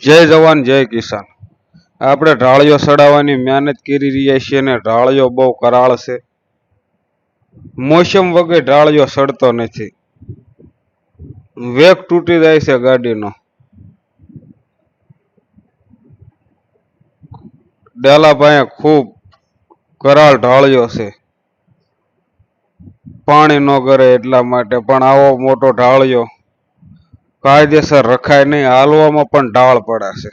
જય જવાન જય કિસાન। આપણે ઢાળિયો સડાવવાની મહેનત કરી રહ્યા છીએ અને ઢાળિયો બહુ કરાળ છે। મોસમ વગર ઢાળિયો સડતો નથી, વેગ તૂટી જાય છે ગાડીનો। ડેલા પાસે ખૂબ કરાળ ઢાળિયો છે, પાણી ન કરે એટલા માટે। પણ આવો મોટો ઢાળિયો કાયદેસર રખાય નહીં, હાલવામાં પણ ઢાળ પડે છે।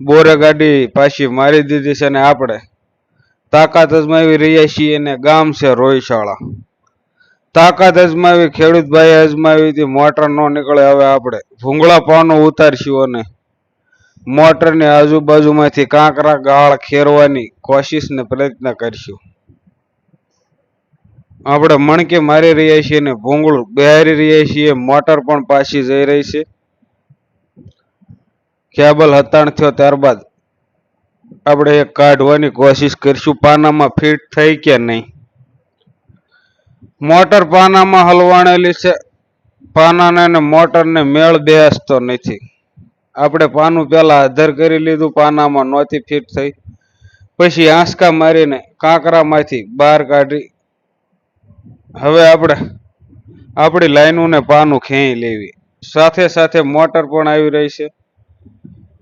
બોરે ગાડી પાછી મારી દીધી છે ને આપણે તાકાત અજમાવી રહ્યા છીએ ને ગામ છે રોયશાળા। તાકાત અજમાવી ખેડૂત ભાઈ અજમાવી હતી, મોટર ન નીકળે। હવે આપણે ભૂંગળા પાનું ઉતારશું અને મોટરની આજુબાજુમાંથી કાંકરા ગાળ ખેરવાની કોશિશને પ્રયત્ન કરશું। આપણે મણકી મારી રહ્યા છીએ ને ભૂંગળું બેહારી રહ્યા છીએ, મોટર પણ પાછી જઈ રહી છે। કેબલ હતાણ થયો ત્યારબાદ આપણે એક કાઢવાની કોશિશ કરીશું, પાનામાં ફિટ થઈ કે નહીં। મોટર પાનામાં હલવાણેલી છે, પાનાને અને મોટરને મેળ બેસતો નથી। આપણે પાનું પહેલા અધર કરી લીધું, પાનામાં નહોતી ફિટ થઈ, પછી આંસકા મારીને કાંકરામાંથી બહાર કાઢી હવે આપણે આપણી લાઈનોને પાનું ખેંચી લેવી। સાથે સાથે મોટર પણ આવી રહી છે।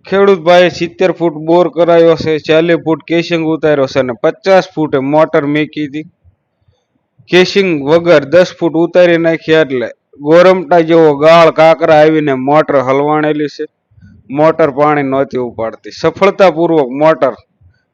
ખેડૂત ભાઈ 70 ફૂટ બોર કરાયો છે, 40 ફૂટ કેસિંગ ઉતાર્યો છે અને 50 ફૂટે મોટર મૂકી હતી। કેસિંગ વગર 10 ફૂટ ઉતારી નાખ્યા એટલે ગોરમટા જેવો ગાળ કાંકરા આવીને મોટર હલવાણેલી છે। મોટર પાણી નહોતી ઉપાડતી, સફળતાપૂર્વક મોટર